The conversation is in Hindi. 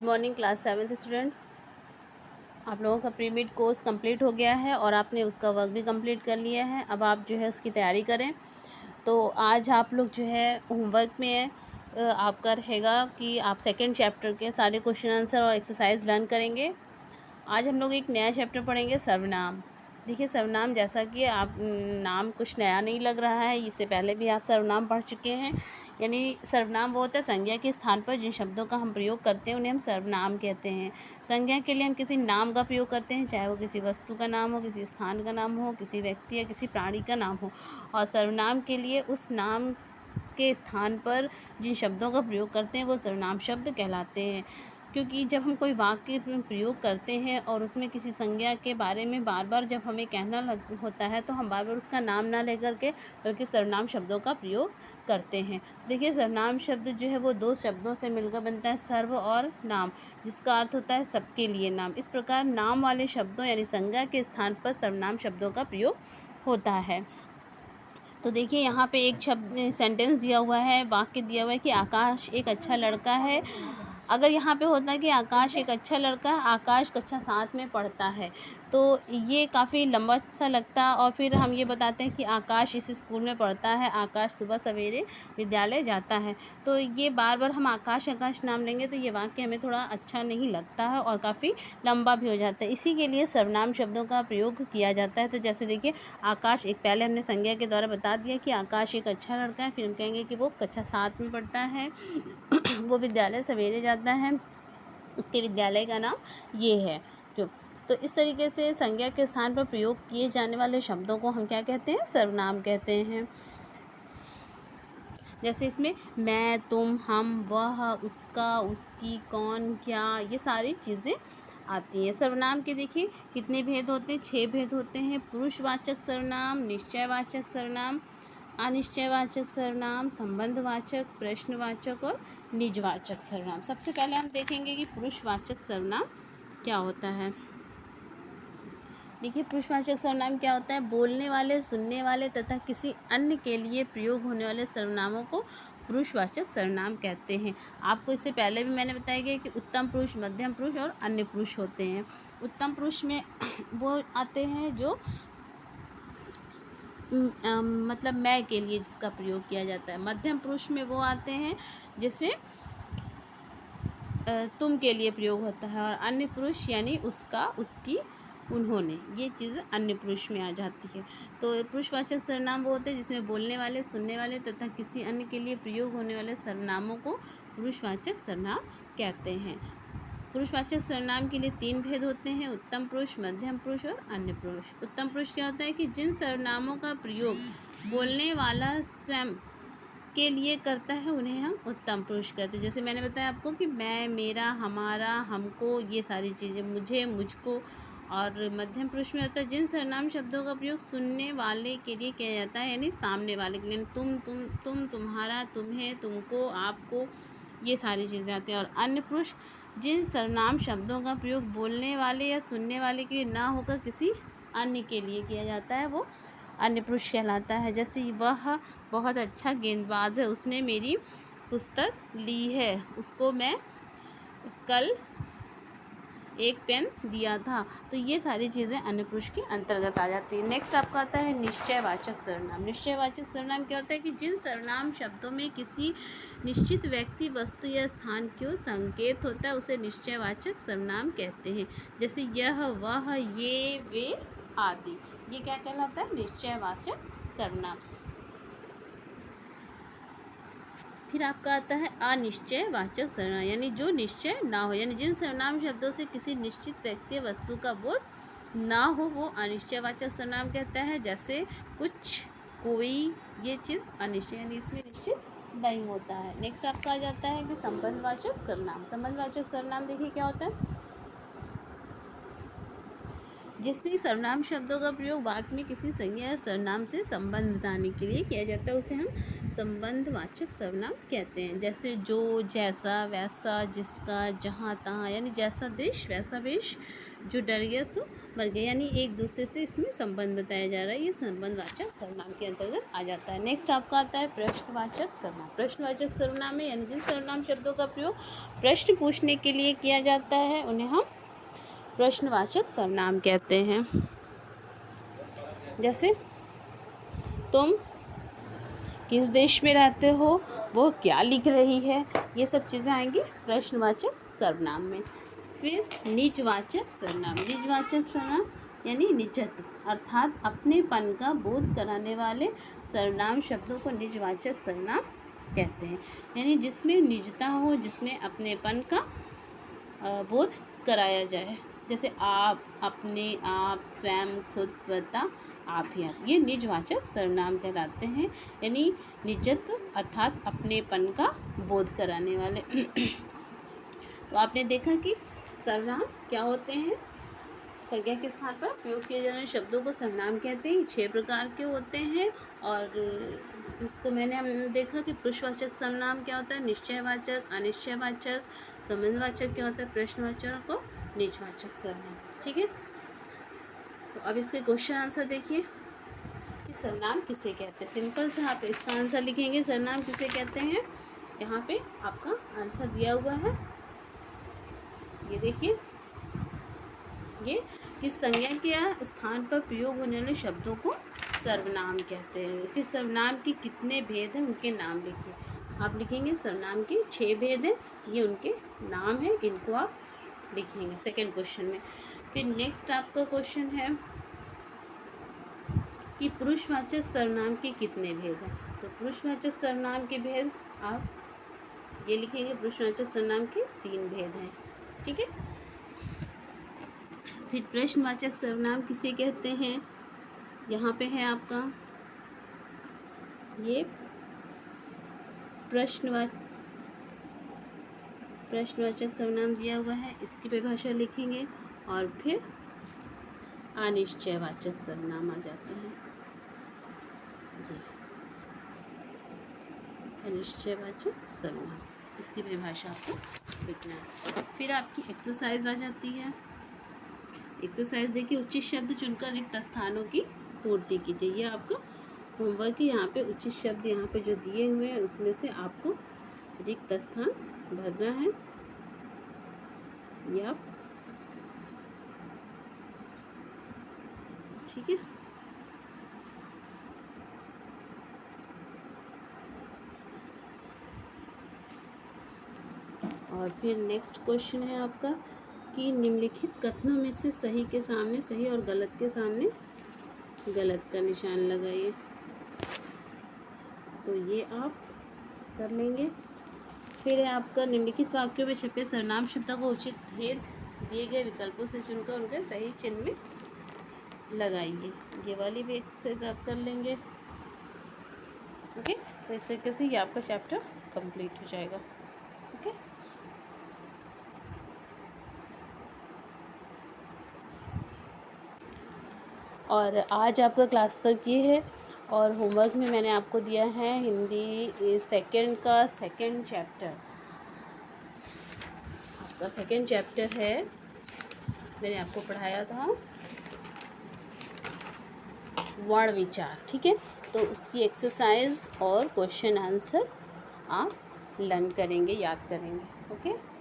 मॉर्निंग क्लास 7th स्टूडेंट्स, आप लोगों का प्री मिड कोर्स कंप्लीट हो गया है और आपने उसका वर्क भी कंप्लीट कर लिया है। अब आप जो है उसकी तैयारी करें। तो आज आप लोग जो है होमवर्क में आपका रहेगा कि आप सेकंड चैप्टर के सारे क्वेश्चन आंसर और एक्सरसाइज लर्न करेंगे। आज हम लोग एक नया चैप्टर पढ़ेंगे, सर्वनाम। देखिए, सर्वनाम जैसा कि आप नाम कुछ नया नहीं लग रहा है, इससे पहले भी आप सर्वनाम पढ़ चुके हैं। यानी सर्वनाम वो होता है संज्ञा के स्थान पर जिन शब्दों का हम प्रयोग करते हैं उन्हें हम सर्वनाम कहते हैं। संज्ञा के लिए हम किसी नाम का प्रयोग करते हैं, चाहे वो किसी वस्तु का नाम हो, किसी स्थान का नाम हो, किसी व्यक्ति या किसी प्राणी का नाम हो। और सर्वनाम के लिए उस नाम के स्थान पर जिन शब्दों का प्रयोग करते हैं वो सर्वनाम शब्द कहलाते हैं। क्योंकि जब हम कोई वाक्य प्रयोग करते हैं और उसमें किसी संज्ञा के बारे में बार बार जब हमें कहना होता है तो हम बार बार उसका नाम ना लेकर के बल्कि सर्वनाम शब्दों का प्रयोग करते हैं। देखिए, सर्वनाम शब्द जो है वो दो शब्दों से मिलकर बनता है, सर्व और नाम, जिसका अर्थ होता है सबके लिए नाम। इस प्रकार नाम वाले शब्दों यानी संज्ञा के स्थान पर सर्वनाम शब्दों का प्रयोग होता है। तो देखिए, यहाँ पे एक शब्द सेंटेंस दिया हुआ है, वाक्य दिया हुआ है कि आकाश एक अच्छा लड़का है। अगर यहाँ पे होता है कि आकाश एक अच्छा लड़का है, आकाश कक्षा 7 में पढ़ता है, तो ये काफ़ी लंबा सा लगता। और फिर हम ये बताते हैं कि आकाश इस स्कूल में पढ़ता है, आकाश सुबह सवेरे विद्यालय जाता है। तो ये बार बार हम आकाश आकाश नाम लेंगे तो ये वाक्य हमें थोड़ा अच्छा नहीं लगता है और काफ़ी लंबा भी हो जाता है। इसी के लिए सर्वनाम शब्दों का प्रयोग किया जाता है। तो जैसे देखिए, आकाश एक, पहले हमने संज्ञा के द्वारा बता दिया कि आकाश एक अच्छा लड़का है। फिर हम कहेंगे कि वो कक्षा 7 में पढ़ता है, वो विद्यालय सवेरे जाता है, उसके विद्यालय का नाम ये है। तो इस तरीके से संज्ञा के स्थान पर प्रयोग किए जाने वाले शब्दों को हम क्या कहते हैं? सर्वनाम कहते हैं। जैसे इसमें मैं, तुम, हम, वह, उसका, उसकी, कौन, क्या, ये सारी चीज़ें आती हैं। सर्वनाम के देखिए कितने भेद होते हैं? 6 भेद होते हैं। पुरुषवाचक सर्वनाम, निश्चयवाचक सर्वनाम, अनिश्चयवाचक सर्वनाम, संबंधवाचक, प्रश्नवाचक और निजवाचक सर्वनाम। सबसे पहले हम देखेंगे कि पुरुषवाचक सर्वनाम क्या होता है। देखिए, पुरुषवाचक सर्वनाम क्या होता है? बोलने वाले, सुनने वाले तथा किसी अन्य के लिए प्रयोग होने वाले सर्वनामों को पुरुषवाचक सर्वनाम कहते हैं। आपको इससे पहले भी मैंने बताया गया कि उत्तम पुरुष, मध्यम पुरुष और अन्य पुरुष होते हैं। उत्तम पुरुष में वो आते हैं जो मतलब मैं के लिए जिसका प्रयोग किया जाता है। मध्यम पुरुष में वो आते हैं जिसमें तुम के लिए प्रयोग होता है। और अन्य पुरुष यानी उसका, उसकी, उन्होंने, ये चीज़ अन्य पुरुष में आ जाती है। तो पुरुषवाचक सर्वनाम वो होते हैं जिसमें बोलने वाले, सुनने वाले तथा किसी अन्य के लिए प्रयोग होने वाले सर्वनामों को पुरुषवाचक सर्वनाम कहते हैं। पुरुषवाचक सर्वनाम के लिए 3 भेद होते हैं, उत्तम पुरुष, मध्यम पुरुष और अन्य पुरुष। उत्तम पुरुष क्या होता है कि जिन सर्वनामों का प्रयोग बोलने वाला स्वयं के लिए करता है उन्हें हम उत्तम पुरुष कहते हैं। जैसे मैंने बताया आपको कि मैं, मेरा, हमारा, हमको, ये सारी चीज़ें, मुझे, मुझको। और मध्यम पुरुष में होता है जिन सर्वनाम शब्दों का प्रयोग सुनने वाले के लिए किया जाता है, यानी सामने वाले के लिए। तुम, तुम्हारा, तुम्हें, तुमको, आपको, ये सारी चीज़ें आती हैं। और अन्य पुरुष जिन सर्वनाम शब्दों का प्रयोग बोलने वाले या सुनने वाले के लिए ना होकर किसी अन्य के लिए किया जाता है, वो अन्य पुरुष कहलाता है। जैसे वह बहुत अच्छा गेंदबाज है, उसने मेरी पुस्तक ली है, उसको मैं कल एक पेन दिया था। तो ये सारी चीज़ें अन्य पुरुष के अंतर्गत आ जाती है। नेक्स्ट आपका आता है निश्चयवाचक सर्वनाम। निश्चयवाचक सर्वनाम क्या होता है कि जिन सर्वनाम शब्दों में किसी निश्चित व्यक्ति, वस्तु या स्थान को संकेत होता है उसे निश्चयवाचक सर्वनाम कहते हैं। जैसे यह, वह, ये, वे आदि, ये क्या कहलाता है? निश्चयवाचक सर्वनाम। फिर आपका आता है अनिश्चयवाचक सर्वनाम, यानी जो निश्चय ना हो, यानी जिन सर्वनाम शब्दों से किसी निश्चित व्यक्ति या वस्तु का बोध ना हो वो अनिश्चयवाचक सर्वनाम कहता है। जैसे कुछ, कोई, ये चीज़ अनिश्चय, यानी इसमें निश्चित नहीं होता है। नेक्स्ट आपका आ जाता है कि संबंधवाचक सर्वनाम। संबंधवाचक सर्वनाम देखिए क्या होता है? जिसमें सर्वनाम शब्दों का प्रयोग वाक्य में किसी संज्ञा या सर्वनाम से संबंध बताने के लिए किया जाता है, उसे हम संबंधवाचक सर्वनाम कहते हैं। जैसे जो, जैसा, वैसा, जिसका, जहाँ, तहाँ, यानी जैसा दृश्य वैसा वेश, जो डर गया सो मर गया, यानी एक दूसरे से इसमें संबंध बताया जा रहा है। ये संबंधवाचक सर्वनाम के अंतर्गत आ जाता है। नेक्स्ट आपका आता है प्रश्नवाचक सर्वनाम। प्रश्नवाचक सर्वनाम में यानी जिन सर्वनाम शब्दों का प्रयोग प्रश्न पूछने के लिए किया जाता है उन्हें हम प्रश्नवाचक सर्वनाम कहते हैं। जैसे तुम किस देश में रहते हो, वो क्या लिख रही है, ये सब चीज़ें आएंगी प्रश्नवाचक सर्वनाम में। फिर निजवाचक सर्वनाम। निजवाचक सर्वनाम यानी निजत्व अर्थात अपनेपन का बोध कराने वाले सर्वनाम शब्दों को निजवाचक सर्वनाम कहते हैं। यानी जिसमें निजता हो, जिसमें अपनेपन का बोध कराया जाए। जैसे आप, अपने, आप, स्वयं, खुद, स्वतः, आप ही आप, ये निजवाचक सर्वनाम कहलाते हैं। यानी निजत्व अर्थात अपनेपन का बोध कराने वाले। तो आपने देखा कि सर्वनाम क्या होते हैं। संज्ञा के स्थान पर प्रयोग किए जाने वाले शब्दों को सर्वनाम कहते हैं। 6 प्रकार के होते हैं। और इसको हमने देखा कि पुरुषवाचक सर्वनाम क्या होता है, निश्चयवाचक, अनिश्चयवाचक, संबंधवाचक क्या होता है, प्रश्नवाचक और निजवाचक सर्वनाम। ठीक है, तो अब इसके क्वेश्चन आंसर देखिए कि सर्वनाम किसे कहते हैं। सिंपल से आप इसका आंसर लिखेंगे, सर्वनाम किसे कहते हैं। यहाँ पे आपका आंसर दिया हुआ है, ये देखिए, ये किस संज्ञा के स्थान पर प्रयोग होने वाले शब्दों को सर्वनाम कहते हैं। फिर सर्वनाम के कितने भेद हैं उनके नाम लिखिए। आप लिखेंगे सर्वनाम के 6 भेद हैं, ये उनके नाम हैं, इनको आप लिखेंगे सेकंड क्वेश्चन में। फिर नेक्स्ट आपका क्वेश्चन है कि पुरुषवाचक सर्वनाम के कितने भेद हैं। तो पुरुषवाचक सर्वनाम के भेद आप ये लिखेंगे, पुरुषवाचक सर्वनाम के 3 भेद हैं। ठीक है, फिर प्रश्नवाचक सर्वनाम किसे कहते हैं, यहाँ पे है आपका ये प्रश्नवाचक सर्वनाम दिया हुआ है, इसकी परिभाषा लिखेंगे। और फिर अनिश्चयवाचक सर्वनाम आ जाते हैं, ये अनिश्चयवाचक सर्वनाम, इसकी परिभाषा आपको लिखना है। फिर आपकी एक्सरसाइज आ जाती है। एक्सरसाइज देखिए, उचित शब्द चुनकर रिक्त स्थानों की पूर्ति कीजिए। ये आपका होमवर्क है। यहाँ पे उचित शब्द यहाँ पे जो दिए हुए हैं उसमें से आपको रिक्त स्थान भरना है। ये आप, ठीक है, और फिर नेक्स्ट क्वेश्चन है आपका कि निम्नलिखित कथनों में से सही के सामने सही और गलत के सामने गलत का निशान लगाइए। तो ये आप कर लेंगे। फिर है आपका निम्नलिखित वाक्यों में छपे सर्वनाम शब्दों को उचित भेद दिए गए विकल्पों से चुनकर उनके सही चिन्ह में लगाइए। ये वाली भी एक्सरसाइज आप कर लेंगे। ओके, तो इस तरीके से ये आपका चैप्टर कंप्लीट हो जाएगा। ओके, और आज आपका क्लास वर्क ये है। और होमवर्क में मैंने आपको दिया है हिंदी सेकंड का सेकंड चैप्टर। आपका सेकंड चैप्टर है, मैंने आपको पढ़ाया था वर्ण विचार। ठीक है, तो उसकी एक्सरसाइज और क्वेश्चन आंसर आप लर्न करेंगे, याद करेंगे। ओके।